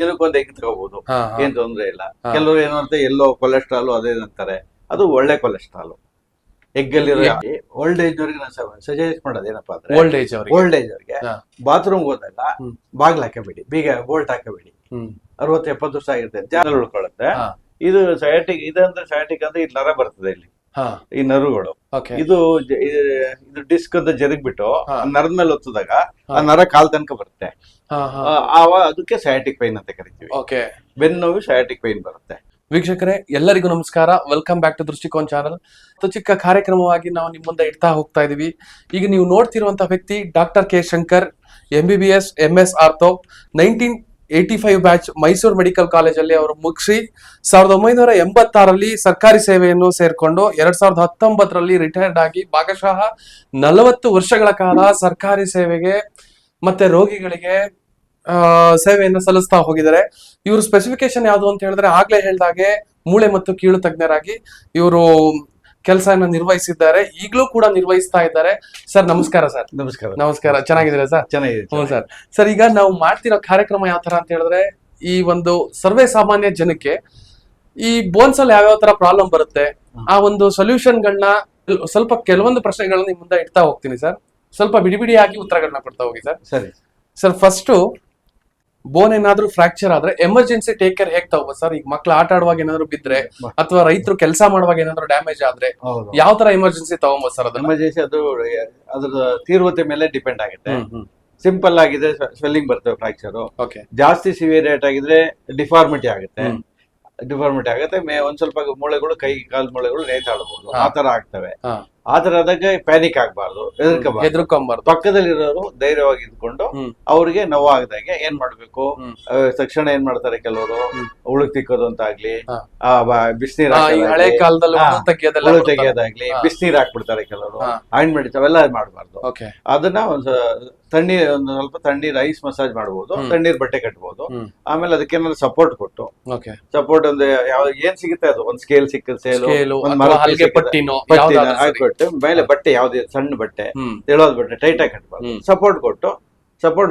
ದಿನಕ್ಕೊಂದು ಎಗ್ ತಗೋಬಹುದು, ಏನ್ ತೊಂದ್ರೆ ಇಲ್ಲ. ಕೆಲವರು ಏನು ಅಂತ ಎಲ್ಲೋ ಕೊಲೆಸ್ಟ್ರಾಲ್ ಅದೇ ಅಂತಾರೆ, ಅದು ಒಳ್ಳೆ ಕೊಲೆಸ್ಟ್ರಾಲ್. ಎಗ್ ಅಲ್ಲಿ ಓಲ್ಡ್ ಏಜ್ ಅವ್ರಿಗೆ ನಾನು ಸಜೆಸ್ಟ್ ಮಾಡೋದು ಏನಪ್ಪಾ ಅಂದ್ರೆ, ಓಲ್ಡ್ ಏಜ್ ಅವ್ರಿಗೆ ಬಾತ್ರೂಮ್ ಹೋದಾಗ ಬಾಗ್ಲ ಹಾಕಬೇಡಿ, ಬೀಗ ಬೋಲ್ಟ್ ಹಾಕಬೇಡಿ. 60-70 ವರ್ಷ ಆಗಿರುತ್ತೆ, ಜಾಗ ಉಳ್ಕೊಳ್ಳುತ್ತೆ. ಇದು ಸಯಾಟಿಕ್ ಇದಂದ್ರೆ ಸಯಾಟಿಕ್ ಅಂದ್ರೆ ಇಲ್ಲಿ ನರ ಬರ್ತದೆ, ಇಲ್ಲಿ ಈ ನರುಗಳು. ಇದು ಡಿಸ್ಕ್ ಅಂತ ಜರುಗ್ಬಿಟ್ಟು ನರದ ಮೇಲೆ ಒತ್ತದಾಗ ಆ ನರ ಕಾಲ್ ತನಕ ಬರುತ್ತೆ. ಅದಕ್ಕೆ ಸಯಾಟಿಕ್ ಪೈನ್ ಅಂತ ಕರಿತೀವಿ. ಬೆನ್ನು ನೋವು ಸಯಾಟಿಕ್ ಪೈನ್ ಬರುತ್ತೆ. ವೀಕ್ಷಕರೇ, ಎಲ್ಲರಿಗೂ ನಮಸ್ಕಾರ. Welcome back to Drishtikon channel. ಚಿಕ್ಕ ಕಾರ್ಯಕ್ರಮವಾಗಿ ನಾವು ನಿಮ್ಮ ಮುಂದೆ ಇಡ್ತಾ ಹೋಗ್ತಾ ಇದೀವಿ. ಈಗ ನೀವು ನೋಡ್ತಿರುವಂತಹ ವ್ಯಕ್ತಿ doctor K Shankar, MBBS MS ortho, 1985 batch, Mysuru medical ಕಾಲೇಜಲ್ಲಿ ಅವರು ಮುಗಿಸಿ 1986ರಲ್ಲಿ ಸರ್ಕಾರಿ ಸೇವೆಯನ್ನು ಸೇರ್ಕೊಂಡು 2019ರಲ್ಲಿ ರಿಟೈರ್ಡ್ ಆಗಿ ಭಾಗಶಃ 40 ವರ್ಷಗಳ ಕಾಲ ಸರ್ಕಾರಿ ಸೇವೆಗೆ ಮತ್ತೆ ರೋಗಿಗಳಿಗೆ ಸೇವೆಯನ್ನು ಸಲ್ಲಿಸ್ತಾ ಹೋಗಿದ್ದಾರೆ. ಇವರು ಸ್ಪೆಸಿಫಿಕೇಶನ್ ಯಾವುದು ಅಂತ ಹೇಳಿದ್ರೆ, ಆಗ್ಲೇ ಹೇಳ್ದಾಗೆ ಮೂಳೆ ಮತ್ತು ಕೀಳು ತಜ್ಞರಾಗಿ ಇವರು ಕೆಲಸನ ನಿರ್ವಹಿಸಿದ್ದಾರೆ, ಈಗಲೂ ಕೂಡ ನಿರ್ವಹಿಸ್ತಾ ಇದ್ದಾರೆ. ಸರ್ ನಮಸ್ಕಾರ. ಸರ್ ನಮಸ್ಕಾರ. ಚೆನ್ನಾಗಿದ್ದೀರಾ ಸರ್? ಚೆನ್ನಾಗಿದೆ. ಹ್ಞೂ ಸರ್. ಸರ್, ಈಗ ನಾವು ಮಾಡ್ತಿರೋ ಕಾರ್ಯಕ್ರಮ ಯಾವ ತರ ಅಂತ ಹೇಳಿದ್ರೆ, ಈ ಒಂದು ಸರ್ವೇ ಸಾಮಾನ್ಯ ಜನಕ್ಕೆ ಈ ಬೋನ್ಸ್ ಅಲ್ಲಿ ಯಾವ್ಯಾವ ತರ ಪ್ರಾಬ್ಲಮ್ ಬರುತ್ತೆ, ಆ ಒಂದು ಸೊಲ್ಯೂಷನ್ಗಳನ್ನ ಸ್ವಲ್ಪ ಕೆಲವೊಂದು ಪ್ರಶ್ನೆಗಳನ್ನ ನಿಮ್ ಮುಂದೆ ಇಡ್ತಾ ಹೋಗ್ತೀನಿ ಸರ್. ಸ್ವಲ್ಪ ಬಿಡಿಬಿಡಿಯಾಗಿ ಉತ್ತರಗಳನ್ನ ಕೊಡ್ತಾ ಹೋಗಿ ಸರ್. ಸರಿ ಸರ್, ಫಸ್ಟ್ ಬೋನ್ ಏನಾದ್ರೂ ಫ್ರಾಕ್ಚರ್ ಆದ್ರೆ ಎಮರ್ಜೆನ್ಸಿ ಟೇಕ್ ಕೇರ್ ಹೇಗ್ ತಗೋಬೋದು ಸರ್? ಈಗ ಮಕ್ಳು ಆಟ ಆಡುವಾಗ ಏನಾದ್ರು ಬಿದ್ರೆ ಅಥವಾ ರೈತರು ಕೆಲಸ ಮಾಡುವಾಗ ಏನಾದ್ರು ಡ್ಯಾಮೇಜ್ ಆದ್ರೆ ಯಾವ ತರ ಎಮರ್ಜೆನ್ಸಿ ತಗೋಬೋದು ಸರ್? ಎಮರ್ಜೆನ್ಸಿ ಅದು ಅದ್ರ ತೀವ್ರತೆ ಮೇಲೆ ಡಿಪೆಂಡ್ ಆಗುತ್ತೆ. ಸಿಂಪಲ್ ಆಗಿದೆ ಸ್ವೆಲ್ಲಿಂಗ್ ಬರ್ತವೆ ಫ್ರಾಕ್ಚರ್. ಜಾಸ್ತಿ ಸಿವಿಯರ್ ಆಗಿದ್ರೆ ಡಿಫಾರ್ಮಿಟಿ ಆಗುತ್ತೆ. ಒಂದ್ ಸ್ವಲ್ಪ ಮೂಳೆಗಳು, ಕೈ ಕಾಲ್ ಮೂಳೆಗಳು ನೇತಾಡಬಹುದು, ಆತರ ಆಗ್ತವೆ. ಆತರ ಆದಾಗ ಪ್ಯಾನಿಕ್ ಆಗ್ಬಾರ್ದು, ಹೆದರ್ಕೊಂಬಾರ್ದು. ಪಕ್ಕದಲ್ಲಿರೋರು ಧೈರ್ಯವಾಗಿ ಇದ್ಕೊಂಡು ಅವ್ರಿಗೆ ನೋವಾಗದಾಗೆ ಏನ್ ಮಾಡ್ಬೇಕು, ತಕ್ಷಣ ಏನ್ ಮಾಡ್ತಾರೆ ಕೆಲವರು, ಉಳುಕ್ ತಿಕ್ಕೋದು ಅಂತ ಆಗ್ಲಿ, ಬಿಸಿನೀರ್ ಹಳೆ ಕಾಲದಲ್ಲಿ ತೆಗಿಯೋದಾಗ್ಲಿ, ಬಿಸಿನೀರ್ ಹಾಕ್ಬಿಡ್ತಾರೆ ಕೆಲವರು, ಆಯಿಂಟ್ಮೆಂಟ್ ಅವೆಲ್ಲ ಮಾಡ್ಬಾರ್ದು. ಅದನ್ನ ತಣ್ಣೀರ್, ಒಂದು ಸ್ವಲ್ಪ ತಣ್ಣೀರ್ ಐಸ್ ಮಸಾಜ್ ಮಾಡ್ಬೋದು, ತಣ್ಣೀರ್ ಬಟ್ಟೆ ಕಟ್ಬೋದು. ಆಮೇಲೆ ಅದಕ್ಕೆ ಏನಾದ್ರು ಸಪೋರ್ಟ್ ಕೊಟ್ಟು, ಸಪೋರ್ಟ್ ಒಂದು ಏನ್ ಸಿಗುತ್ತೆ ಅದು, ಒಂದ್ ಸ್ಕೇಲ್ ಸಿಕ್ಕದ ಸೇಲು, ಹಾಕೊಟ್ಟು ಮೇಲೆ ಬಟ್ಟೆ ಯಾವ್ದು ಸಣ್ಣ ಬಟ್ಟೆ, ತೆಳೋದ್ ಬಟ್ಟೆ ಟೈಟ್ ಆಗಿ ಕಟ್ಬಾರ್ದು. ಸಪೋರ್ಟ್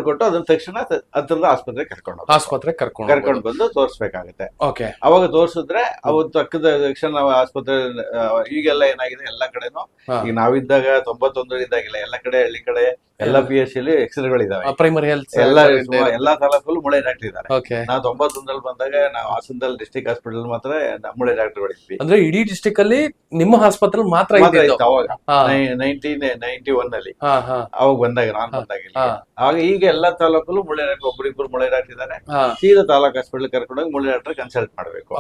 ಕೊಟ್ಟು ಅದನ್ನ ತಕ್ಷಣ ಹತ್ರದ ಆಸ್ಪತ್ರೆಗೆ ಕರ್ಕೊಂಡು ಬಂದು ತೋರ್ಸ್ಬೇಕಾಗತ್ತೆ. ಅವಾಗ ತೋರ್ಸಿದ್ರೆ ಅವತ್ತು ಅಕ್ಕದ ತಕ್ಷಣ ನಾವು ಆಸ್ಪತ್ರೆ, ಈಗೆಲ್ಲ ಏನಾಗಿದೆ ಎಲ್ಲ ಕಡೆನೂ, ಈಗ ನಾವಿದ್ದಾಗ 91 ಇದ್ದಾಗಿಲ್ಲ, ಎಲ್ಲ ಕಡೆ ಹಳ್ಳಿ ಕಡೆ ಎಲ್ಲ PSC ಅಲ್ಲಿ ಎಕ್ಸ್ರೇಗಳಿದಾವೆ. ಪ್ರೈಮರಿ ಹೆಲ್ತ್ ಎಲ್ಲಾ ತಾಲೂಕಲ್ಲೂ ಮೂಳೆ ಡಾಕ್ಟರ್ ಇದ್ದಾರೆ. ನಾವು 91ರಲ್ಲಿ ಬಂದಾಗ ನಾವು ಹಾಸನದಲ್ಲಿ ಡಿಸ್ಟ್ರಿಕ್ಟ್ ಹಾಸ್ಪಿಟಲ್ ಮಾತ್ರ ಮೂಳೆ ಡಾಕ್ಟರ್ಗಳಿದ್ವಿ. ಅಂದ್ರೆ ಇಡೀ ಡಿಸ್ಟ್ರಿಕ್ಟ್ ಅಲ್ಲಿ ನಿಮ್ಮ ಹಾಸ್ಪಿಟಲ್ ಮಾತ್ರ ಇತ್ತು ಅವಾಗ 1991 ಅಲ್ಲಿ. ಅವಾಗ ಬಂದಾಗ ನಾನು ಬಂದಾಗಿಲ್ಲ. ಆಗ ಈಗ ಎಲ್ಲಾ ತಾಲೂಕಲ್ಲೂ ಮೂಳೆ ಡಾಕ್ಟರ್, ಒಬ್ಬರಿಬ್ಬರು ಮೂಳೆ ಡಾಕ್ಟರ್ ಇದ್ದಾರೆ. ಸೀದಾ ತಾಲೂಕ್ ಹಾಸ್ಪಿಟಲ್ ಕರ್ಕೊಂಡೋಗಿ ಮೂಳೆ ಡಾಕ್ಟರ್ ಕನ್ಸಲ್ಟ್ ಮಾಡ್ಬೇಕು.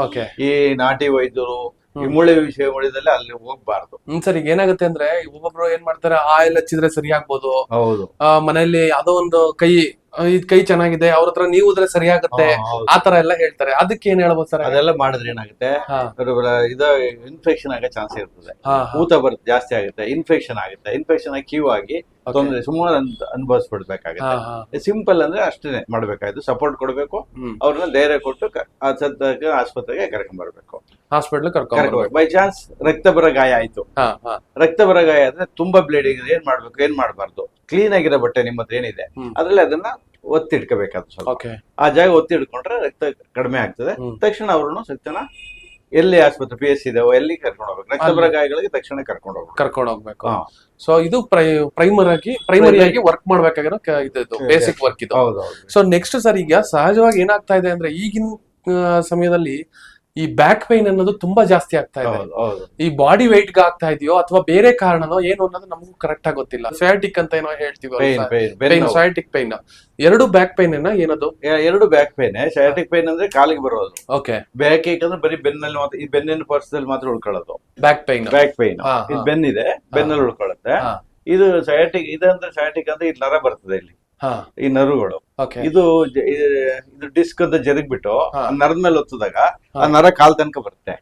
ಈ ನಾಟಿ ವೈದ್ಯರು ಈ ಮೂಳೆ ವಿಷಯ ಮೂಳೆದಲ್ಲಿ ಅಲ್ಲಿ ಹೋಗ್ಬಾರ್ದು. ಸರ್, ಈಗ ಏನಾಗುತ್ತೆ ಅಂದ್ರೆ, ಒಬ್ಬೊಬ್ರು ಏನ್ ಮಾಡ್ತಾರೆ, ಆಯಿಲ್ ಹಚ್ಚಿದ್ರೆ ಸರಿ ಆಗ್ಬೋದು. ಹೌದು. ಮನೆಯಲ್ಲಿ ಯಾವ್ದೋ ಒಂದು ಕೈ ಚೆನ್ನಾಗಿದೆ, ಅವ್ರ ಹತ್ರ ನೀವು ಉದ್ರೆ ಸರಿ ಆಗುತ್ತೆ, ಆತರ ಎಲ್ಲ ಹೇಳ್ತಾರೆ. ಅದಕ್ಕೆ ಏನ್ ಹೇಳ್ಬೋದು ಸರ್? ಅದೆಲ್ಲ ಮಾಡಿದ್ರೆ ಏನಾಗುತ್ತೆ, ಇದು ಇನ್ಫೆಕ್ಷನ್ ಆಗೋ ಚಾನ್ಸ್ ಇರ್ತದೆ. ಊತ ಬರುತ್ತೆ, ಜಾಸ್ತಿ ಆಗುತ್ತೆ, ಇನ್ಫೆಕ್ಷನ್ ಆಗುತ್ತೆ. ಇನ್ಫೆಕ್ಷನ್ ಆಗಿ ಕ್ಯೂ ಆಗಿ ತೊಂದ್ರೆ ಸುಮಾರು ಅನುಭವಿಸ್ಬಿಡ್ಬೇಕಾಗುತ್ತೆ. ಸಿಂಪಲ್ ಅಂದ್ರೆ ಅಷ್ಟೇ ಮಾಡ್ಬೇಕಾಯ್ತು. ಸಪೋರ್ಟ್ ಕೊಡ್ಬೇಕು, ಅವ್ರನ್ನ ಧೈರ್ಯ ಕೊಟ್ಟು ಆಸ್ಪತ್ರೆಗೆ ಕರ್ಕೊಂಡ್ ಬರ್ಬೇಕು. ಹಾಸ್ಪಿಟಲ್ ಕರ್ಕೊಂಡು ಬೈ ಚಾನ್ಸ್ ರಕ್ತ ಬರೋ ಗಾಯ ಆಯ್ತು, ರಕ್ತ ಬರೋ ಗಾಯ ಆದ್ರೆ ತುಂಬಾ ಬ್ಲೀಡಿಂಗ್, ಏನ್ ಮಾಡ್ಬೇಕು, ಏನ್ ಮಾಡ್ಬಾರ್ದು, ಕ್ಲೀನ್ ಆಗಿರೋ ಬಟ್ಟೆ ನಿಮ್ಮ ಹತ್ರ ಏನಿದೆ ಅದ್ರಲ್ಲಿ ಅದನ್ನ ಒತ್ತಿ ಇಟ್ಕೋಬೇಕಾದ್ರು. ಸ್ವಲ್ಪ ಆ ಜಾಗ ಒತ್ತಿ ಇಟ್ಕೊಂಡ್ರೆ ರಕ್ತ ಕಡಿಮೆ ಆಗ್ತದೆ. ತಕ್ಷಣ ಅವ್ರನ್ನು ತಕ್ಷಣ ಎಲ್ಲಿ ಆಸ್ಪತ್ರೆ PSC ಇದಾವೋ ಎಲ್ಲಿ ಕರ್ಕೊಂಡು ಹೋಗ್ಬೇಕು. ರಕ್ತ ಬರೋ ಗಾಯಗಳಿಗೆ ತಕ್ಷಣ ಕರ್ಕೊಂಡು ಹೋಗ್ಬೇಕು. ಸೊ ಇದು ಪ್ರೈಮರಿಯಾಗಿ ವರ್ಕ್ ಮಾಡ್ಬೇಕಾಗಿರೋ ಬೇಸಿಕ್ ವರ್ಕ್ ಇದು. ಸೊ ನೆಕ್ಸ್ಟ್ ಸರ್, ಈಗ ಸಹಜವಾಗಿ ಏನಾಗ್ತಾ ಇದೆ ಅಂದ್ರೆ, ಈಗಿನ ಸಮಯದಲ್ಲಿ ಈ ಬ್ಯಾಕ್ ಪೈನ್ ಅನ್ನೋದು ತುಂಬಾ ಜಾಸ್ತಿ ಆಗ್ತಾ ಇದೆ. ಈ ಬಾಡಿ ವೆಯ್ಟ್ ಗೆ ಆಗ್ತಾ ಇದೆಯೋ ಅಥವಾ ಬೇರೆ ಕಾರಣನೋ ಏನು ಅನ್ನೋದು ನಮಗೂ ಕರೆಕ್ಟ್ ಆಗಿ ಗೊತ್ತಿಲ್ಲ. ಸಯಾಟಿಕ್ ಅಂತ ಏನೋ ಹೇಳ್ತೀವಿ, ಸಯಾಟಿಕ್ ಪೈನ್. ಎರಡು ಬ್ಯಾಕ್ ಪೈನ್ ಏನದು? ಎರಡು ಬ್ಯಾಕ್ ಪೈನ್. ಸಯಾಟಿಕ್ ಪೈನ್ ಅಂದ್ರೆ ಕಾಲಿಗೆ ಬರೋದು. ಬ್ಯಾಕ್ ಏಕ್ ಅಂದ್ರೆ ಬರೀ ಬೆನ್ನಲ್ಲಿ ಮಾತ್ರ, ಈ ಬೆನ್ನಿನ ಪರ್ಸದಲ್ಲಿ ಮಾತ್ರ ಉಳ್ಕೊಳ್ಳೋದು ಬ್ಯಾಕ್ ಪೈನ್. ಇದು ಬೆನ್ನಿದೆ, ಬೆನ್ನಲ್ಲಿ ಉಳ್ಕೊಳ್ಳುತ್ತೆ. ಇದು ಸಯಾಟಿಕ್. ಇದಂದ್ರೆ ಸಯಾಟಿಕ್ ಅಂದ್ರೆ ಇಲ್ಲಿ ನರ ಬರ್ತದೆ, ಇಲ್ಲಿ ಈ ನರುಗಳು. ಇದು ಡಿಸ್ಕ್ ಅಂತ ಜರುಗ್ಬಿಟ್ಟು ನರದ ಮೇಲೆ ಒತ್ತದಾಗ ಆ ನರ ಕಾಲ್ ತನಕ ಬರುತ್ತೆ.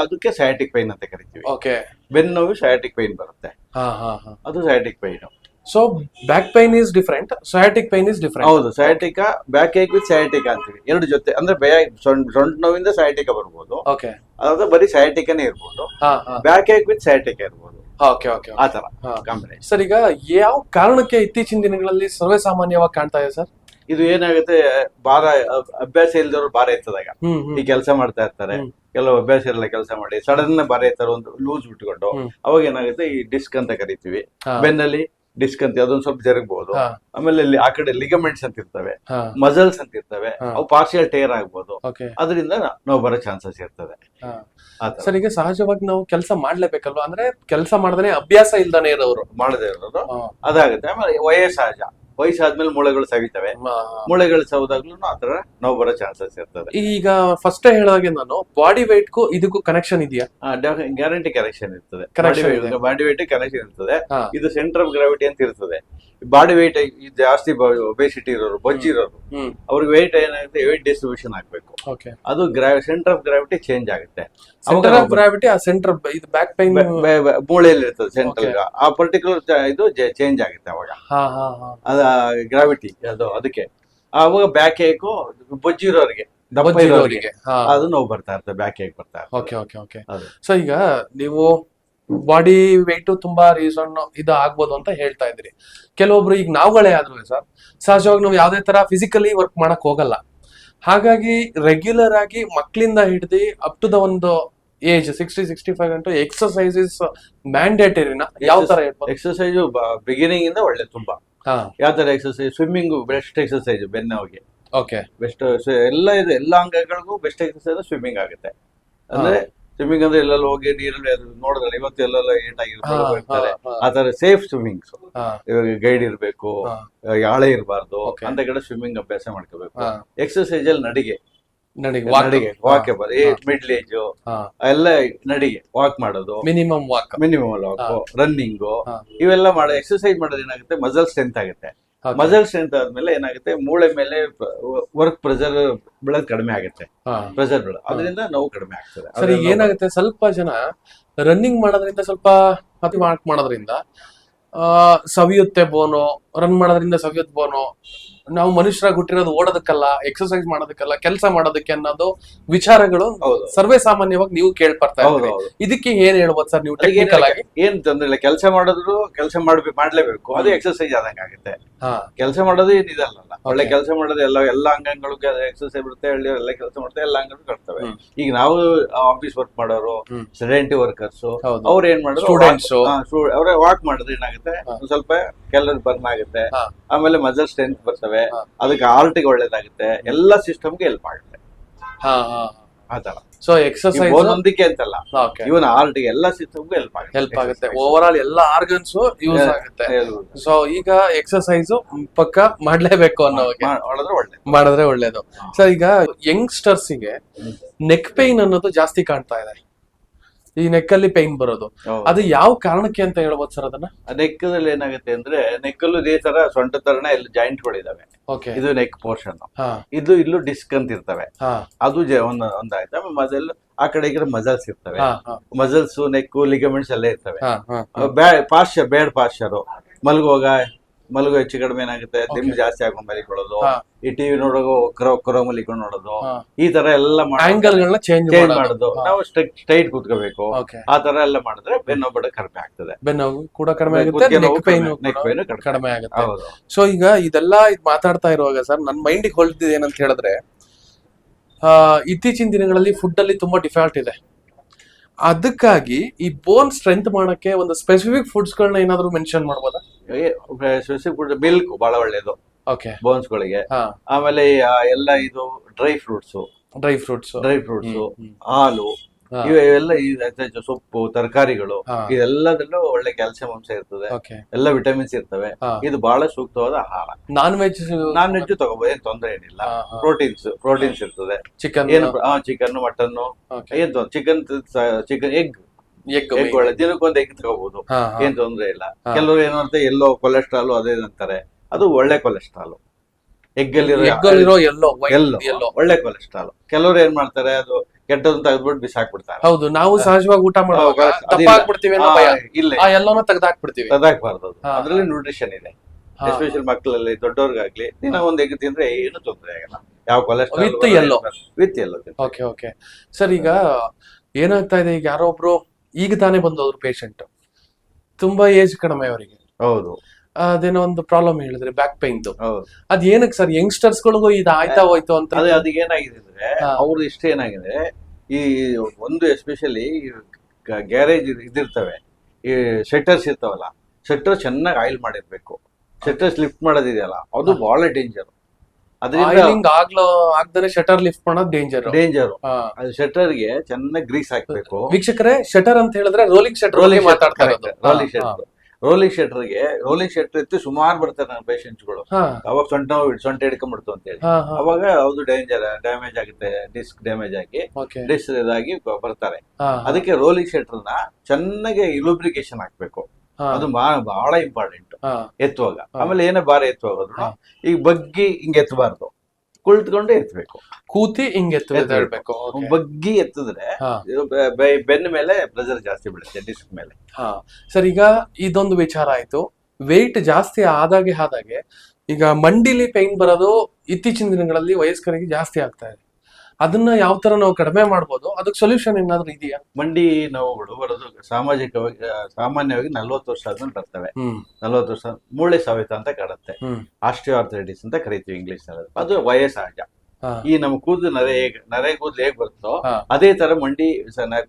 ಅದಕ್ಕೆ ಸಯಾಟಿಕ್ ಪೈನ್ ಅಂತ ಕರಿತೀವಿ. ಬೆನ್ನು ನೋವು ಸಯಾಟಿಕ್ ಪೈನ್ ಬರುತ್ತೆ, ಅದು sciatic pain. So back pain is different, sciatic pain is different. ಹೌದು, ಸಯಾಟಿಕ ಬ್ಯಾಕ್ ಏಕ್ ವಿತ್ ಸಯಾಟಿಕ ಅಂತೀವಿ. ಎರಡು ಜೊತೆ ಅಂದ್ರೆ ಸೊಂಟ ನೋವಿಂದ ಸಯಾಟಿಕ ಬರ್ಬೋದು, ಅದಾದ್ರೆ ಬರೀ ಸಯಾಟಿಕನೇ ಇರ್ಬೋದು. ಬ್ಯಾಕ್ ಏಕ್ ವಿತ್ ಸಯಾಟಿಕ ಇರ್ಬೋದು. ಸರ್, ಈಗ ಯಾವ ಕಾರಣಕ್ಕೆ ಇತ್ತೀಚಿನ ದಿನಗಳಲ್ಲಿ ಸರ್ವೇ ಸಾಮಾನ್ಯವಾಗಿ ಕಾಣ್ತಾ ಇದೆ ಸರ್? ಇದು ಏನಾಗುತ್ತೆ, ಭಾರ ಅಭ್ಯಾಸ ಇಲ್ದವ್ರು ಭಾರ ಎತ್ತದಾಗ ಈ ಕೆಲಸ ಮಾಡ್ತಾ ಇರ್ತಾರೆ. ಕೆಲವು ಅಭ್ಯಾಸ ಇರಲ್ಲ ಕೆಲಸ ಮಾಡಿ, ಸಡನ್ ಭಾರ ಎತ್ತಾರೆ, ಒಂದು ಲೂಸ್ ಬಿಟ್ಕೊಂಡು ಅವಾಗ ಏನಾಗುತ್ತೆ, ಈ ಡಿಸ್ಕ್ ಅಂತ ಕರಿತೀವಿ, ಬೆನ್ನಲ್ಲಿ ಡಿಸ್ಕ್ ಅಂತ ಅದೊಂದು ಸ್ವಲ್ಪ ಜರುಗಬಹುದು. ಆಮೇಲೆ ಆ ಕಡೆ ಲಿಗಮೆಂಟ್ಸ್ ಅಂತ ಇರ್ತವೆ, ಮಸಲ್ಸ್ ಅಂತ ಇರ್ತವೆ, ಅವು ಪಾರ್ಷಿಯಲ್ ಟೇರ್ ಆಗ್ಬೋದು. ಅದರಿಂದ ನೋವು ಬರೋ ಚಾನ್ಸಸ್ ಇರ್ತದೆ. ಸರ್, ಈಗ ಸಹಜವಾಗಿ ನಾವು ಕೆಲಸ ಮಾಡ್ಲೇಬೇಕಲ್ವಾ? ಅಂದ್ರೆ ಕೆಲಸ ಮಾಡದೇ ಅಭ್ಯಾಸ ಇಲ್ದಾನೆ ಇರೋರು, ಮಾಡದೇ ಇರೋರು ಅದಾಗುತ್ತೆ. ಆಮೇಲೆ ವಯಸ್ಸಹಜ, ವಯಸ್ಸಾದ್ಮೇಲೆ ಮೂಳೆಗಳು ಸವಿತವೆ, ಮೂಳೆಗಳು ಸವಿದಾಗ್ಲೂ ಆತರ ನೋವು ಬರೋ ಚಾನ್ಸಸ್ ಇರ್ತದೆ. ಈಗ ಫಸ್ಟ್ ಹೇಳಿದಾಗೆ ನಾನು ಬಾಡಿ weight ಗೂ ಇದಕ್ಕೂ ಕನೆಕ್ಷನ್ ಇದೆಯಾ? ಗ್ಯಾರಂಟಿ ಕನೆಕ್ಷನ್ ಇರ್ತದೆ. ಬಾಡಿ weight ಕನೆಕ್ಷನ್ ಇರ್ತದೆ. ಇದು ಸೆಂಟರ್ ಆಫ್ ಗ್ರಾವಿಟಿ ಅಂತ ಇರ್ತದೆ. ಬಾಡಿ weight ಜಾಸ್ತಿ ಒಬೆಸಿಟಿ ಇರೋರು, ಬೊಜ್ಜಿರೋರು, ಅವ್ರಿಗೆ weight ಏನಾಗುತ್ತೆ, weight ಡಿಸ್ಟ್ರಿಬ್ಯೂಷನ್ ಆಗ್ಬೇಕು. ಅದು ಸೆಂಟರ್ ಆಫ್ ಗ್ರಾವಿಟಿ ಚೇಂಜ್ ಆಗುತ್ತೆ. ಸೆಂಟರ್ ಆಫ್ ಗ್ರಾವಿಟಿ ಆ ಸೆಂಟರ್ ಇದು ಬ್ಯಾಕ್ ಪೈನ್ ಮೂಳೆಯಲ್ಲಿ ಇರ್ತದೆ ಸೆಂಟ್ರಲ್, ಆ ಪರ್ಟಿಕ್ಯುಲರ್ ಇದು ಚೇಂಜ್ ಆಗುತ್ತೆ ಅವಾಗ ಅದ ಗ್ರಾವಿಟಿ. ಅದಕ್ಕೆ ಅವಾಗ ಬ್ಯಾಕ್ ಏಕು ಬೊಜ್ಜಿರೋರಿಗೆ, ದಪ್ಪ ಇರೋರಿಗೆ ಅದು ನೋವು ಬರ್ತಾ ಇರ್ತದೆ, ಬ್ಯಾಕ್ ಏಕ್ ಬರ್ತಾ ಇರ್ತದೆ. ಸೊ ಈಗ ನೀವು ಬಾಡಿ ವೆಯ್ಟ್ ತುಂಬಾ ರೀಸನ್ ಇದು ಆಗ್ಬೋದು ಅಂತ ಹೇಳ್ತಾ ಇದ್ರಿ. ಕೆಲವೊಬ್ರು ಈಗ ನಾವುಗಳೇ ಆದ್ರೂ ಸರ್, ಸಹಜವಾಗಿ ನಾವು ಯಾವ್ದೇ ತರ ಫಿಸಿಕಲಿ ವರ್ಕ್ ಮಾಡಕ್ ಹೋಗಲ್ಲ. ಹಾಗಾಗಿ ರೆಗ್ಯುಲರ್ ಆಗಿ ಮಕ್ಕಳಿಂದ ಹಿಡಿದು ಅಪ್ ಟು ದ ಒಂದು ಏಜ್ 60-65 ಗಂಟು ಎಕ್ಸರ್ಸೈಸ್ ಇಸ್ ಮ್ಯಾಂಡೇಟರಿನ ಯಾವ ತರ ಹೇಳ್ಬೋದು? ಎಕ್ಸರ್ಸೈಸ್ ಬಿಗಿನಿಂಗ್ ಇಂದ ಒಳ್ಳೆ ತುಂಬಾ. ಯಾವ ತರ ಎಕ್ಸರ್ಸೈಸ್? ಸ್ವಿಮ್ಮಿಂಗ್ ಬೆಸ್ಟ್ ಎಕ್ಸರ್ಸೈಸ್ ಬೆನ್ನೋಗೆ. ಬೆಸ್ಟ್ ಎಲ್ಲ ಇದೆ, ಎಲ್ಲ ಅಂಗಗಳಿಗೂ ಬೆಸ್ಟ್ ಎಕ್ಸರ್ಸೈಸ್ ಸ್ವಿಮ್ಮಿಂಗ್ ಆಗುತ್ತೆ. ಅಂದ್ರೆ ಸ್ವಿಮ್ಮಿಂಗ್ ಅಂದ್ರೆ ಎಲ್ಲೆಲ್ಲ ಹೋಗಿ ನೀರಲ್ಲಿ ನೋಡಿದ್ರೆ ಇವತ್ತು ಎಲ್ಲೆಲ್ಲ ಏಟಾಗಿರ್ತಾರೆ, ಆತರ ಸೇಫ್ ಸ್ವಿಮ್ಮಿಂಗ್ಸ್. ಇವಾಗ ಗೈಡ್ ಇರ್ಬೇಕು, ಯಾಳೆ ಇರಬಾರ್ದು ಅಂತ ಕಡೆ ಸ್ವಿಮ್ಮಿಂಗ್ ಅಭ್ಯಾಸ ಮಾಡ್ಕೋಬೇಕು. ಎಕ್ಸರ್ಸೈಸ್ ಅಲ್ಲಿ ನಡಿಗೆ ವಾಕೇಬಲ್, ಮಿಡ್ಲ್ ಏಜ್ ಎಲ್ಲ ನಡಿಗೆ ವಾಕ್ ಮಾಡೋದು, ಮಿನಿಮಮ್ ವಾಕ್, ರನ್ನಿಂಗು, ಇವೆಲ್ಲ ಮಾಡೋ ಎಕ್ಸರ್ಸೈಸ್ ಮಾಡೋದು ಏನಾಗುತ್ತೆ, ಮಸಲ್ ಸ್ಟ್ರೆಂತ್ ಆಗುತ್ತೆ. ಮಸಲ್ ಸ್ಟ್ರೆಂತ್ ಆದ್ಮೇಲೆ ಏನಾಗುತ್ತೆ, ಮೂಳೆ ಮೇಲೆ ವರ್ಕ್ ಪ್ರೆಷರ್ ಬೀಳೋದು ಕಡಿಮೆ ಆಗುತ್ತೆ, ಪ್ರೆಷರ್ ಬೀಳೋದು, ಅದರಿಂದ ನೋವು ಕಡಿಮೆ ಆಗ್ತದೆ. ಸರಿ, ಏನಾಗುತ್ತೆ, ಸ್ವಲ್ಪ ಜನ ರನ್ನಿಂಗ್ ಮಾಡೋದ್ರಿಂದ, ಸ್ವಲ್ಪ ವಾಕ್ ಮಾಡೋದ್ರಿಂದ ಸವಿಯುತ್ತೆ ಬೋನು, ರನ್ ಮಾಡೋದ್ರಿಂದ ಸವಿಯುತ್ತೆ ಬೋನು. ನಾವು ಮನುಷ್ಯರಾಗಿ ಹುಟ್ಟಿರೋದು ಓಡೋದಕ್ಕಲ್ಲ, ಎಕ್ಸರ್ಸೈಸ್ ಮಾಡೋದಕ್ಕಲ್ಲ, ಕೆಲಸ ಮಾಡೋದಕ್ಕೆ ಅನ್ನೋದು ವಿಚಾರಗಳು ಸರ್ವೇ ಸಾಮಾನ್ಯವಾಗಿ ನೀವು ಕೇಳ್ಪಡ್ತಾ ಇದ್ದೀರಿ. ಇದಕ್ಕೆ ಏನ್ ಹೇಳ್ಬೋದು ಸರ್ ನೀವು ಟೆಕ್ನಿಕಲ್ ಆಗಿ? ಏನ್ ತೊಂದ್ರೆ ಇಲ್ಲ, ಕೆಲಸ ಮಾಡಿದ್ರು ಕೆಲಸ ಮಾಡ್ಲೇಬೇಕು, ಅದು ಎಕ್ಸರ್ಸೈಸ್ ಆದಂಗೆ ಆಗುತ್ತೆ. ಕೆಲಸ ಮಾಡೋದು ಏನಿದಲ್ಲ, ಒಳ್ಳೆ ಕೆಲಸ ಮಾಡೋದು ಎಲ್ಲ ಅಂಗಗಳು ಎಕ್ಸರ್ಸೈಸ್ ಬಿಡುತ್ತೆ, ಎಲ್ಲ ಕೆಲಸ ಮಾಡ್ತಾರೆ, ಎಲ್ಲ ಅಂಗಗಳು ಕಟ್ತವೆ. ಈಗ ನಾವು ಆಫೀಸ್ ವರ್ಕ್ ಮಾಡೋರು, ಸೆಡೆಂಟಿ ವರ್ಕರ್ಸ್, ಅವ್ರು ಏನ್ ಮಾಡೋದು, ಸ್ಟೂಡೆಂಟ್ಸ್, ಅವ್ರ ವಾಕ್ ಮಾಡಿದ್ರೆ ಏನಾಗುತ್ತೆ, ಸ್ವಲ್ಪ ಕ್ಯಾಲರಿ ಬರ್ನ್ ಆಗುತ್ತೆ, ಆಮೇಲೆ ಮಸಲ್ ಸ್ಟ್ರೆಂತ್ ಬರ್ತವೆ, ಅದಕ್ಕೆ ಹಾರ್ಟ್ಗೆ ಒಳ್ಳೇದಾಗುತ್ತೆ, ಎಲ್ಲ ಸಿಸ್ಟಮ್ಗೆ ಹೆಲ್ಪ್ ಆಗುತ್ತೆ. ಆತರ ಸೊ ಎಕ್ಸರ್ಸೈಸ್ ಒಂದೊಂದಕ್ಕೆ ಅಂತಲ್ಲ, ಇವನ್ ಹಾರ್ಟ್ಗೆ ಎಲ್ಲ ಸಿಸ್ಟಮ್ಗೂ ಹೆಲ್ಪ್ ಆಗುತ್ತೆ. ಓವರ್ ಆಲ್ ಎಲ್ಲ ಆರ್ಗನ್ಸ್ ಯೂಸ್ ಆಗುತ್ತೆ. ಸೊ ಈಗ ಎಕ್ಸರ್ಸೈಸ್ ಪಕ್ಕ ಮಾಡ್ಲೇಬೇಕು ಅನ್ನೋ ಮಾಡಿದ್ರೆ ಒಳ್ಳೇದು. ಸೊ ಈಗ ಯಂಗ್ಸ್ಟರ್ಸ್ ಗೆ ನೆಕ್ ಪೈನ್ ಅನ್ನೋದು ಜಾಸ್ತಿ ಕಾಣ್ತಾ ಇದೆ. ಈ ನೆಕ್ಕಲ್ಲಿ ಪೈನ್ ಬರೋದು, ಅದು ಯಾವ ಕಾರಣಕ್ಕೆ ಅಂತ ಹೇಳ್ಬೋದು ಸರ್? ಅದನ್ನ ನೆಕ್ಕದಲ್ಲಿ ಏನಾಗುತ್ತೆ ಅಂದ್ರೆ, ನೆಕ್ಕಲ್ಲೂ ಇದೇ ತರ ಸೊಂಟ ತರಣ ಎಲ್ಲ ಜಾಯಿಂಟ್ಗಳಿದಾವೆ. ಇದು ನೆಕ್ ಪೋರ್ಷನ್, ಇದು ಇಲ್ಲೂ ಡಿಸ್ಕ್ ಅಂತ ಇರ್ತವೆ, ಅದು ಒಂದಾಯ್ತು. ಮಸಲ್ ಆ ಕಡೆ ಈ ಕಡೆ ಮಸಲ್ಸ್ ಇರ್ತವೆ, ಮಸಲ್ಸ್, ನೆಕ್ಕು, ಲಿಗಮೆಂಟ್ಸ್ ಎಲ್ಲ ಇರ್ತವೆ. ಬೇಡ್ ಪಾಶ್ಚರು, ಮಲಗು ಹೆಚ್ಚು ಕಡಿಮೆ ಏನಾಗುತ್ತೆ, ದಿಂಬು ಜಾಸ್ತಿ ಹಾಕೊಂಡ್ ಮಲಿಕೊಳ್ಳೋದು, ಈ ಟಿವಿ ನೋಡೋದು ಒಕ್ಕರ ಮಲಿಕೊಂಡು ನೋಡೋದು, ಈ ತರ ಎಲ್ಲ ಚೇಂಜ್ ಮಾಡೋದು. ನಾವು ಸ್ಟ್ರೈಟ್ ಕೂತ್ಕೋಬೇಕು, ಆ ತರ ಎಲ್ಲ ಮಾಡಿದ್ರೆ ಬೆನ್ನೋವು ಕಡಿಮೆ ಆಗ್ತದೆ, ಬೆನ್ನೋವು ಕೂಡ ಕಡಿಮೆ ಆಗುತ್ತೆ, ನೆಕ್ ಪೈನ್ ಕಡಿಮೆ ಆಗುತ್ತೆ. ಸೊ ಈಗ ಇದೆಲ್ಲ ಮಾತಾಡ್ತಾ ಇರುವಾಗ ಸರ್, ನನ್ನ ಮೈಂಡಿಗೆ ಹೊಳ್ತಿದೆ ಏನಂತ ಹೇಳಿದ್ರೆ, ಇತ್ತೀಚಿನ ದಿನಗಳಲ್ಲಿ ಫುಡ್ ಅಲ್ಲಿ ತುಂಬಾ ಡಿಫಾಲ್ಟ್ ಇದೆ. ಅದಕ್ಕಾಗಿ ಈ ಬೋನ್ ಸ್ಟ್ರೆಂತ್ ಮಾಡಕ್ಕೆ ಒಂದು ಸ್ಪೆಸಿಫಿಕ್ ಫುಡ್ಸ್ ಗಳನ್ನ ಏನಾದ್ರು ಮೆನ್ಷನ್ ಮಾಡ್ಬೋದಾ? ಸ್ಪೆಸಿಫಿಕ್ ಫುಡ್ ಮಿಲ್ಕ್ ಬಹಳ ಒಳ್ಳೇದು ಬೋನ್ಸ್ ಗಳಿಗೆ. ಆಮೇಲೆ ಎಲ್ಲ ಇದು ಡ್ರೈ ಫ್ರೂಟ್ಸ್, ಹಾಲು, ಇವೆಲ್ಲ ಸೊಪ್ಪು, ತರಕಾರಿಗಳು, ಇದೆಲ್ಲದಲ್ಲೂ ಒಳ್ಳೆ ಕ್ಯಾಲ್ಸಿಯಂ ಅಂಶ ಇರ್ತದೆ, ಎಲ್ಲ ವಿಟಮಿನ್ಸ್ ಇರ್ತವೆ. ಇದು ಬಹಳ ಸೂಕ್ತವಾದ ಆಹಾರ. ನಾನ್ ವೆಜ್ ತಗೋಬಹುದು, ಏನ್ ತೊಂದರೆ ಏನಿಲ್ಲ. ಪ್ರೋಟೀನ್ಸ್ ಇರ್ತದೆ, ಚಿಕನ್, ಮಟನ್, ಚಿಕನ್ ಎಗ್ ಒಳ್ಳೆ, ದಿನಕ್ಕೊಂದು ಎಗ್ ತಗೋಬಹುದು, ಏನ್ ತೊಂದರೆ ಇಲ್ಲ. ಕೆಲವರು ಏನಂತ ಎಲ್ಲೋ ಕೊಲೆಸ್ಟ್ರಾಲ್ ಅದೇ ಅಂತಾರೆ, ಅದು ಒಳ್ಳೆ ಕೊಲೆಸ್ಟ್ರಾಲ್. ಎಗ್ಗಲ್ಲಿರೋ ಎಲ್ಲೋ ಒಳ್ಳೆ ಕೊಲೆಸ್ಟ್ರಾಲ್. ಕೆಲವರು ಏನ್ ಮಾಡ್ತಾರೆ, ಅದು ಕೆಟ್ಟದನ್ನ ತೆಗೆದ್ಬಿಟ್ಟು ಬಿಸಾಕ್ಬಿಡ್ತಾರೆ. ಹೌದು, ನಾವು ಸಹಜವಾಗಿ ಊಟ ಮಾಡುವಾಗ ಎಲ್ಲಾನು ತೆಗ್ದಾಕ್ಬಾರ್ದು. ಅದ್ರಲ್ಲಿ ನ್ಯೂಟ್ರಿಷನ್ ಇದೆ, ಎಸ್ಪೆಷಲ್ ಮಕ್ಕಳಲ್ಲಿ, ದೊಡ್ಡವ್ರಿಗಾಗ್ಲಿ. ದಿನ ಒಂದ್ ಎಗ್ ತಿಂದ್ರೆ ಏನು ತೊಂದರೆ ಆಗಲ್ಲ, ಯಾವ cholesterol with yellow. Okay sir, ಈಗ ಏನಾಗ್ತಾ ಇದೆ, ಈಗ ಯಾರೋ ಒಬ್ರು ಈಗ ತಾನೇ ಬಂದವ್ರು ಪೇಷಂಟ್, ತುಂಬಾ ಏಜ್ ಕಡಿಮೆ ಅವರಿಗೆ. ಹೌದು, ಅದೇನೋ ಒಂದು ಪ್ರಾಬ್ಲಮ್ ಹೇಳಿದ್ರಿ ಬ್ಯಾಕ್ ಪೈನ್ ಹೌದು. ಅದ್ ಏನಕ್ಕೆ ಸರ್ ಯಂಗ್ಸ್ಟರ್ಸ್ ಗಳಿಗೂ ಇದು ಆಯ್ತಾ ಹೋಯ್ತು ಅಂತ? ಅದಕ್ಕೆ ಏನಾಗಿದೆ ಅಂದ್ರೆ ಅವ್ರದ್ದು ಇಷ್ಟ ಏನಾಗಿದೆ, ಈ ಒಂದು ಎಸ್ಪೆಷಲಿ ಗ್ಯಾರೇಜ್ ಇದಿರ್ತವೆ, ಈ ಶೆಟ್ಟರ್ಸ್ ಇರ್ತಾವಲ್ಲ, ಶೆಟ್ಟರ್ ಚೆನ್ನಾಗಿ ಆಯಿಲ್ ಮಾಡಿರ್ಬೇಕು. ಶೆಟ್ಟರ್ಸ್ ಲಿಫ್ಟ್ ಮಾಡೋದಿದೆಯಲ್ಲ ಅದು ಬಹಳ ಡೇಂಜರ್. ಅದರಿಂದ ಆಗ್ದೇ ಶಟರ್ ಲಿಫ್ಟ್ ಮಾಡೋದು ಡೇಂಜರ್. ಅದು ಶೆಟ್ಟರ್ಗೆ ಚೆನ್ನಾಗಿ ಗ್ರೀಸ್ ಹಾಕ್ಬೇಕು. ವೀಕ್ಷಕರೇ, ಶಟರ್ ಅಂತ ಹೇಳಿದ್ರೆ ರೋಲಿಂಗ್ ಶಟರ್ ಮಾತಾಡ್ತಾ ಇರೋದು. ರೋಲಿಂಗ್ ಶೆಟ್ಟರ್ ಇತ್ತು ಸುಮಾರು ಬರ್ತಾರೆ ನನ್ನ ಪೇಷಂಟ್ಸ್ಗಳು. ಅವಾಗ ಸೊಂಟ ಹಿಡ್ಕೊಂಡ್ಬಿಡ್ತು ಅಂತ ಹೇಳಿ, ಅವಾಗ ಅದು ಡ್ಯಾಮೇಜ್ ಆಗುತ್ತೆ, ಡಿಸ್ಕ್ ಡ್ಯಾಮೇಜ್ ಆಗಿ ಡಿಸ್ಕ್ ಇದಾಗಿ ಬರ್ತಾರೆ. ಅದಕ್ಕೆ ರೋಲಿಂಗ್ ಶೆಟ್ಟರ್ನ ಚೆನ್ನಾಗಿ ಲೂಬ್ರಿಕೇಶನ್ ಹಾಕ್ಬೇಕು. ಅದು ಬಹಳ ಇಂಪಾರ್ಟೆಂಟ್ ಎತ್ತುವಾಗ. ಆಮೇಲೆ ಏನೇ ಭಾರ ಎತ್ತುವಾಗ ಈಗ ಬಗ್ಗಿ ಹಿಂಗೆ ಎತ್ತಬಾರ್ದು, ಕುಳಿತುಕೊಂಡೆ ಎತ್ತಬೇಕು. ಕೂತಿ ಹಿಂಗೆ ಎತ್ತಬೇಕು. ಬಗ್ಗಿ ಎತ್ತಿದ್ರೆ ಬೆನ್ನ ಮೇಲೆ ಪ್ರೆಷರ್ ಜಾಸ್ತಿ ಬೀಳುತ್ತೆ, ಡಿಸ್ಕ್ ಮೇಲೆ. ಸರ್, ಈಗ ಇದೊಂದು ವಿಚಾರ ಆಯ್ತು. ವೆಯ್ಟ್ ಜಾಸ್ತಿ ಆದಾಗೆ ಈಗ ಮಂಡಿಲಿ ಪೈನ್ ಬರೋದು ಇತ್ತೀಚಿನ ದಿನಗಳಲ್ಲಿ ವಯಸ್ಕರಿಗೆ ಜಾಸ್ತಿ ಆಗ್ತಾ ಇದೆ. ಅದನ್ನ ಯಾವ ತರ ನಾವು ಕಡಿಮೆ ಮಾಡ್ಬೋದು? ಅದಕ್ಕೆ ಸೊಲ್ಯೂಷನ್ ಏನಾದ್ರು ಇದೆಯಾ? ಮಂಡಿ ನೋವುಗಳು ಬರೋದು ಸಾಮಾನ್ಯವಾಗಿ 40 ವರ್ಷ ಆದ್ಮೇಲೆ ಬರ್ತವೆ. 40 ವರ್ಷ ಮೂಳೆ ಸವೆತ ಅಂತ ಕಾಣುತ್ತೆ, ಆಸ್ಟಿಯೋಆರ್ಥರೈಟಿಸ್ ಅಂತ ಕರಿತೀವಿ ಇಂಗ್ಲಿಷ್ ನಲ್ಲಿ. ಅದು ವಯಸ್ಸಹಜ. ಈ ನಮ್ಮ ಕೂದಲು ನರೆ ಕೂದಲು ಹೇಗ್ ಬರುತ್ತೋ ಅದೇ ತರ ಮಂಡಿ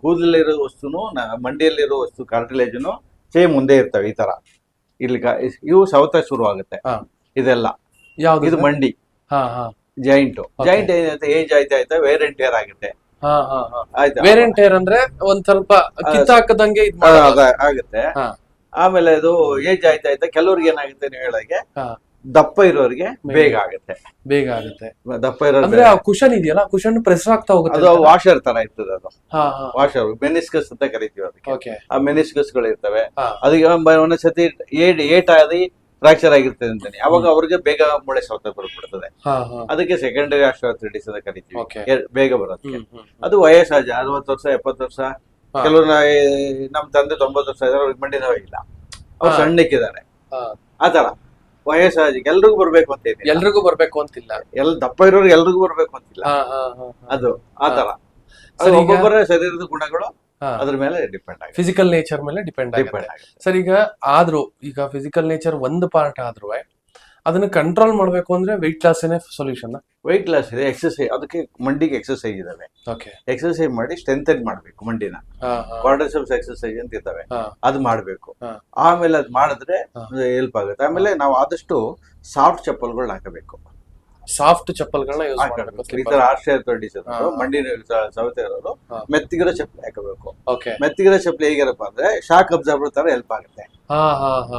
ಕೂದಲಿರೋ ವಸ್ತುನು ಮಂಡಿಯಲ್ಲಿರೋ ವಸ್ತು ಕಾರ್ಟಿಲೇಜನು ಸೇಮ್ ಮುಂದೆ ಇರ್ತವೆ. ಈ ತರ ಇಲ್ಲಿ ಇವು ಸವೆತ ಶುರು ಆಗುತ್ತೆ. ಇದೆಲ್ಲ ಇದು ಮಂಡಿ ಜಾಯಿಂಟ್ ಏನಾಗುತ್ತೆ, ಏಜ್ ಆಯ್ತಾ ವೇರ್ ಅಂಡ್ ಟೇರ್ ಆಗುತ್ತೆ. ವೇರ್ ಅಂಡ್ ಟೇರ್ ಅಂದ್ರೆ ಒಂದ್ ಸ್ವಲ್ಪ ಕಿತ್ತಾಕದಂಗೆ ಆಗುತ್ತೆ. ಆಮೇಲೆ ಅದು ಏಜ್ ಆಯ್ತಾ ಕೆಲವ್ರಿಗೆ ಏನಾಗುತ್ತೆ, ನೀವು ಹೇಳಾಗೆ ದಪ್ಪ ಇರೋರಿಗೆ ಬೇಗ ಆಗುತ್ತೆ. ದಪ್ಪ ಇರೋ ಕುಶನ್ ಇದೆಯಲ್ಲ, ಕುಶನ್ ಪ್ರೆಸ್ ಆಗ್ತಾ ಹೋಗುತ್ತೆ. ಅದು ವಾಷರ್ ತರ ಇರ್ತದೆ. ಅದು ವಾಷರ್ ಮೆನಿಸ್ಕಸ್ ಅಂತ ಕರಿತೀವಿ ಅದಕ್ಕೆ. ಆ ಮೆನಿಸ್ಕಸ್ ಗಳು ಇರ್ತವೆ. ಅದಕ್ಕೆ ಒಂದೊಂದ್ಸತಿ ಏಟ್ ಆದಿ ಫ್ರಾಕ್ಚರ್ ಆಗಿರ್ತದೆ ಅಂತಾನೆ, ಅವಾಗ ಅವ್ರಿಗೆ ಬೇಗ ಮೂಳೆ ಸವೆತ ಬರ್ಬಿಡ್ತದೆ. ಅದಕ್ಕೆ ಸೆಕೆಂಡರಿ ಆಸ್ಟಿಯೋಆರ್ಥರೈಟಿಸ್ ಅಂತ ಕರಿತೀವಿ, ಬೇಗ ಬರುತ್ತೆ. ಅದು ವಯಸ್ಸಹಜ. 60 ವರ್ಷ 70 ವರ್ಷ. ಕೆಲವರು ನಮ್ ತಂದೆ 90 ವರ್ಷ ಇದಾರೆ, ಅವ್ರಿಗೆ ಮಂಡಿ ನೋವೇ ಇಲ್ಲ, ಅವ್ರು ಸಣ್ಣಕ್ಕಿದ್ದಾರೆ. ಆತರ ವಯಸ್ಸಹಜ. ಎಲ್ರಿಗೂ ಬರ್ಬೇಕು ಅಂತ ಇದೆ, ಎಲ್ರಿಗೂ ಬರ್ಬೇಕು ಅಂತಿಲ್ಲ. ದಪ್ಪ ಇರೋರು ಎಲ್ರಿಗೂ ಬರ್ಬೇಕು ಅಂತಿಲ್ಲ. ಅದು ಆತರ ಒಬ್ಬೊಬ್ಬರ ಶರೀರದ ಗುಣಗಳು ಅದ್ರ ಮೇಲೆ ಡಿಪೆಂಡ್ ಆಗುತ್ತೆ, ಫಿಸಿಕಲ್ ನೇಚರ್ ಮೇಲೆ ಡಿಪೆಂಡ್ ಆಗುತ್ತೆ. ಸರ್, ಈಗ ಫಿಸಿಕಲ್ ನೇಚರ್ ಒಂದು ಪಾರ್ಟ್ ಆದ್ರೂ ಅದನ್ನ ಕಂಟ್ರೋಲ್ ಮಾಡ್ಬೇಕು ಅಂದ್ರೆ ವೆಯ್ಟ್ ಲಾಸ್ ಏನೇ ಸೊಲ್ಯೂಷನ್? ವೆಯ್ಟ್ ಲಾಸ್ ಇದೆ, ಎಕ್ಸರ್ಸೈಸ್. ಅದಕ್ಕೆ ಮಂಡಿಗೆ ಎಕ್ಸರ್ಸೈಸ್ ಇದಾವೆ. ಎಕ್ಸರ್ಸೈಸ್ ಮಾಡಿ ಸ್ಟ್ರೆಂಥನ್ ಮಾಡ್ಬೇಕು ಮಂಡಿನ. ಕ್ವಾಡ್ರಿಸೆಪ್ಸ್ ಎಕ್ಸರ್ಸೈಸ್ ಅಂತ ಇದ್ದಾವೆ, ಅದು ಮಾಡ್ಬೇಕು. ಆಮೇಲೆ ಅದ್ ಮಾಡಿದ್ರೆ ಹೆಲ್ಪ್ ಆಗುತ್ತೆ. ಆಮೇಲೆ ನಾವು ಆದಷ್ಟು ಸಾಫ್ಟ್ ಚಪ್ಪಲ್ಗಳನ್ನ ಹಾಕಬೇಕು. ಸಾಫ್ಟ್ ಚಪ್ಪಲ್ಗಳನ್ನ ಯೂಸ್ ಮಾಡಬೇಕು. ಈ ತರ ಆಸ್ಟಿಯೋಆರ್ಥರೈಟಿಸ್ ಮಂಡಿ ಸವೆತ ಇರೋರು ಮೆತ್ತಿಗಿರೋ ಚಪ್ಪಲಿ ಹಾಕಬೇಕು. ಮೆತ್ತಿಗಿರೋ ಚಪ್ಪಲಿ ಹೇಗಿರಪ್ಪ ಅಂದ್ರೆ ಶಾಕ್ ಅಬ್ಸಾರ್ಬರ್ ತರ ಹೆಲ್ಪ್ ಆಗುತ್ತೆ.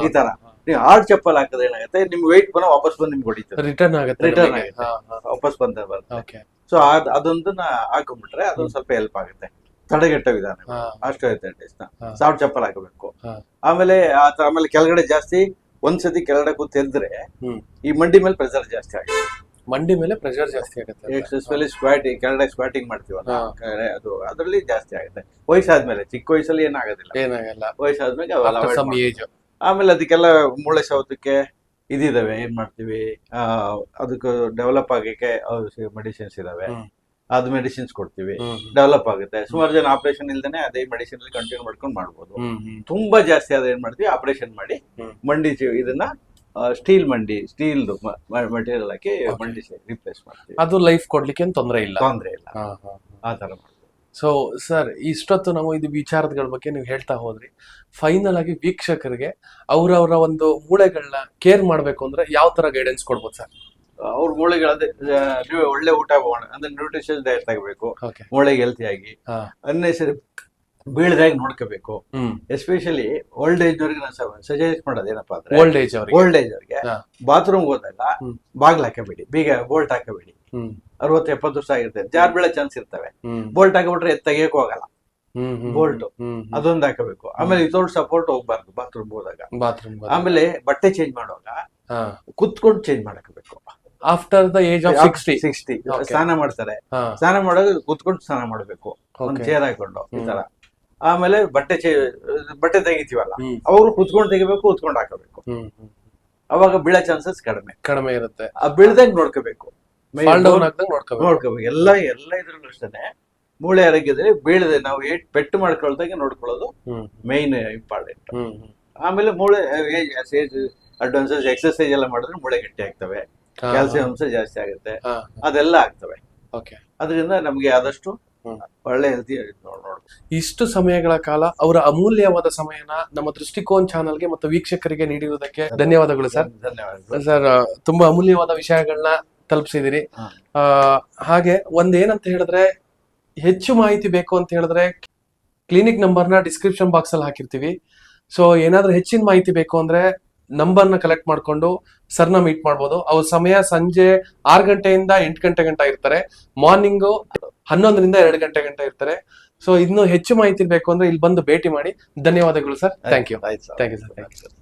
ಈ ತರ ನೀವು ಹಾರ್ಡ್ ಚಪ್ಪಲ್ ಹಾಕಿದ್ರೆ ಏನಾಗುತ್ತೆ, ನಿಮ್ ವೆಯ್ಟ್ ವಾಪಸ್ ಬಂದು ನಿಮ್ಗೆ ಹೊಡಿತದೆ, ರಿಟರ್ನ್ ಆಗುತ್ತೆ, ವಾಪಸ್ ಬಂದ ಬರುತ್ತೆ. ಸೊ ಅದೊಂದನ್ನ ಹಾಕೊಂಡ್ಬಿಟ್ರೆ ಅದೊಂದು ಸ್ವಲ್ಪ ಹೆಲ್ಪ್ ಆಗುತ್ತೆ, ತಡೆಗಟ್ಟೋ ವಿಧಾನ ಆಸ್ಟಿಯೋಆರ್ಥರೈಟಿಸ್ ನ. ಸಾಫ್ಟ್ ಚಪ್ಪಲ್ ಹಾಕಬೇಕು. ಆಮೇಲೆ ಕೆಳಗಡೆ ಜಾಸ್ತಿ ಒಂದ್ಸತಿ ಕೆಳಗಡೆ ಕೂತ್ ಎದ್ರೆ ಈ ಮಂಡಿ ಮೇಲೆ ಪ್ರೆಷರ್ ಜಾಸ್ತಿ ಆಗುತ್ತೆ. ಮಂಡಿ ಮೇಲೆ ಪ್ರೆಷರ್ ಜಾಸ್ತಿ ಆಗುತ್ತೆ. ಎಕ್ಸೆಸ್ಫುಲಿ ಕೆಳಗಡೆ ಸ್ಕ್ವಾಟಿಂಗ್ ಮಾಡ್ತೀವಲ್ಲ, ಅದು ಅದರಲ್ಲಿ ಜಾಸ್ತಿ ಆಗುತ್ತೆ. ವಯಸ್ಸಾದ್ಮೇಲೆ, ಚಿಕ್ಕ ವಯಸ್ಸಲ್ಲಿ ಏನಾಗೋದಿಲ್ಲ, ವಯಸ್ಸಾದ್ಮೇಲೆ. ಆಮೇಲೆ ಅದಕ್ಕೆಲ್ಲ ಮೂಳೆ ಸವೆತಕ್ಕೆ ಇದಿದಾವೆ, ಏನ್ ಮಾಡ್ತೀವಿ, ಅದಕ್ಕೆ ಡೆವಲಪ್ ಆಗಕ್ಕೆ ಮೆಡಿಸಿನ್ಸ್ ಇದಾವೆ. ಅದು ಮೆಡಿಸಿನ್ಸ್ ಕೊಡ್ತೀವಿ, ಡೆವಲಪ್ ಆಗುತ್ತೆ. ಸುಮಾರು ಜನ ಆಪರೇಷನ್ ಇಲ್ದೇನೆ ಅದೇ ಮೆಡಿಸಿನ್ ಅಲ್ಲಿ ಕಂಟಿನ್ಯೂ ಮಾಡ್ಕೊಂಡು ಮಾಡ್ಬೋದು. ತುಂಬಾ ಜಾಸ್ತಿ ಆದ್ರೆ ಏನ್ ಮಾಡ್ತೀವಿ, ಆಪರೇಷನ್ ಮಾಡಿ ಮಂಡಿ ಇದನ್ನ ಸ್ಟೀಲ್ ಮೆಟೀರಿಯಲ್ ಹಾಕಿ ಮಂಡಿ ರಿಪ್ಲೇಸ್ ಮಾಡ್ತೀವಿ. ಅದು ಲೈಫ್ ಕೊಡ್ಲಿಕ್ಕೆ ತೊಂದರೆ ಇಲ್ಲ. ಆ ತರ. ಸೊ ಸರ್, ಇಷ್ಟೊತ್ತು ನಾವು ಇದು ವಿಚಾರಗಳ ಬಗ್ಗೆ ನೀವು ಹೇಳ್ತಾ ಹೋದ್ರಿ. ಫೈನಲ್ ಆಗಿ ವೀಕ್ಷಕರಿಗೆ ಅವರವರ ಒಂದು ಮೂಳೆಗಳನ್ನ ಕೇರ್ ಮಾಡ್ಬೇಕು ಅಂದ್ರೆ ಯಾವ ತರ ಗೈಡೆನ್ಸ್ ಕೊಡ್ಬೋದು ಸರ್? ಅವ್ರ ಮೂಳೆಗಳದೇ ನೀವು ಒಳ್ಳೆ ಊಟ ಅಂದ್ರೆ ನ್ಯೂಟ್ರಿಷನ್ ಡಯಟ್ ತಗೋಬೇಕು, ಮೂಳೆಗೆ ಹೆಲ್ತಿ ಆಗಿ. ಅನ್ನೆಸರಿ ಬೀಳದಾಗಿ ನೋಡ್ಕೋಬೇಕು. ಎಸ್ಪೆಷಲಿ ಓಲ್ಡ್ ಏಜ್ ಅವ್ರಿಗೆ ನಾನು ಸಜೆಸ್ಟ್ ಮಾಡೋದು ಏನಪ್ಪಾ ಅಂದ್ರೆ, ಓಲ್ಡ್ ಏಜ್ ಅವ್ರಿಗೆ ಬಾತ್ರೂಮ್ ಹೋದಾಗ ಬಾಗ್ಲ ಹಾಕಬೇಡಿ, ಬೀಗ ಬೋಲ್ಟ್ ಹಾಕಬೇಡಿ. 60-70 ವರ್ಷ ಆಗಿರ್ತದೆ, ಜಾರ್ ಬೀಳೋ ಚಾನ್ಸ್ ಇರ್ತವೆ. ಬೋಲ್ಟ್ ಹಾಕಬಿಟ್ರೆ ತೆಗಿಯಕ್ಕೂ ಆಗಲ್ಲ, ಬೋಲ್ಟ್ ಅದೊಂದು ಹಾಕಬೇಕು. ಆಮೇಲೆ ವಿತೌಟ್ ಸಪೋರ್ಟ್ ಹೋಗ್ಬಾರ್ದು ಬಾತ್ರೂಮ್ ಹೋದಾಗ. ಆಮೇಲೆ ಬಟ್ಟೆ ಚೇಂಜ್ ಮಾಡುವಾಗ ಕುತ್ಕೊಂಡು ಚೇಂಜ್ ಮಾಡಬೇಕು. ಆಫ್ಟರ್ ದ ಏಜ್ ಆಫ್ 60 ಸ್ನಾನ ಮಾಡ್ತಾರೆ, ಸ್ನಾನ ಮಾಡುವಾಗ ಕುತ್ಕೊಂಡು ಸ್ನಾನ ಮಾಡ್ಬೇಕು, ಒಂದು ಚೇರ್ ಹಾಕೊಂಡು ಈ ತರ. ಆಮೇಲೆ ಬಟ್ಟೆ ತೆಗಿತೀವಲ್ಲ, ಅವರು ಕುತ್ಕೊಂಡು ತೆಗಿಬೇಕು, ಕುತ್ಕೊಂಡು ಹಾಕಬೇಕು. ಅವಾಗ ಬೀಳೋ ಚಾನ್ಸಸ್ ಕಡಿಮೆ ಇರುತ್ತೆ. ಬೀಳ್ದಂಗ್ ನೋಡ್ಕೋಬೇಕು, ನೋಡ್ಕೋಬೇಕು. ಎಲ್ಲ ಇದ್ರಲ್ಲೂ ಅಷ್ಟೇ ಮೂಳೆ ಆರೋಗ್ಯದಲ್ಲಿ ಬೀಳದೆ ನಾವು ಪೆಟ್ಟು ಮಾಡ್ಕೊಳ್ದಾಗೆ ನೋಡ್ಕೊಳ್ಳೋದು ಮೈನ್ ಇಂಪಾರ್ಟೆಂಟ್. ಆಮೇಲೆ ಮೂಳೆ ಅಡ್ವಾನ್ಸಸ್ ಎಕ್ಸರ್ಸೈಸ್ ಎಲ್ಲ ಮಾಡಿದ್ರೆ ಮೂಳೆ ಗಟ್ಟಿ ಆಗ್ತವೆ, ಕ್ಯಾಲ್ಸಿಯಂ ಅಂಶ ಜಾಸ್ತಿ ಆಗುತ್ತೆ, ಅದೆಲ್ಲ ಆಗ್ತವೆ. ಓಕೆ. ಅದರಿಂದ ನಮ್ಗೆ ಆದಷ್ಟು ಒಳ್ಳೆ ಹೆಲ್ತಿ ನೋಡ್ಬೋದು. ಇಷ್ಟು ಸಮಯಗಳ ಕಾಲ ಅವರ ಅಮೂಲ್ಯವಾದ ಸಮಯನ ನಮ್ಮ ದೃಷ್ಟಿಕೋನ್ ಚಾನಲ್ಗೆ ಮತ್ತು ವೀಕ್ಷಕರಿಗೆ ನೀಡಿರುವುದಕ್ಕೆ ಧನ್ಯವಾದಗಳು ಸರ್. ಧನ್ಯವಾದಗಳು ಸರ್, ತುಂಬಾ ಅಮೂಲ್ಯವಾದ ವಿಷಯಗಳನ್ನ ತಲುಪಿಸಿದಿರಿ. ಹಾಗೆ ಒಂದೇನಂತ ಹೇಳಿದ್ರೆ, ಹೆಚ್ಚು ಮಾಹಿತಿ ಬೇಕು ಅಂತ ಹೇಳಿದ್ರೆ ಕ್ಲಿನಿಕ್ ನಂಬರ್ನ ಡಿಸ್ಕ್ರಿಪ್ಷನ್ ಬಾಕ್ಸ್ ಅಲ್ಲಿ ಹಾಕಿರ್ತೀವಿ. ಸೊ ಏನಾದ್ರೂ ಹೆಚ್ಚಿನ ಮಾಹಿತಿ ಬೇಕು ಅಂದ್ರೆ ನಂಬರ್ನ ಕಲೆಕ್ಟ್ ಮಾಡ್ಕೊಂಡು ಸರ್ನ ಮೀಟ್ ಮಾಡ್ಬೋದು. ಅವ್ರ ಸಮಯ ಸಂಜೆ 6 ಗಂಟೆಯಿಂದ 8 ಗಂಟೆ ಗಂಟ ಇರ್ತಾರೆ, ಮಾರ್ನಿಂಗು 11ರಿಂದ 2 ಗಂಟೆ ಗಂಟ ಇರ್ತಾರೆ. ಸೊ ಇನ್ನೂ ಹೆಚ್ಚು ಮಾಹಿತಿ ಬೇಕು ಅಂದ್ರೆ ಇಲ್ಲಿ ಬಂದು ಭೇಟಿ ಮಾಡಿ. ಧನ್ಯವಾದಗಳು ಸರ್. Thank you. ಆಯ್ತು ಸರ್. Thank you sir.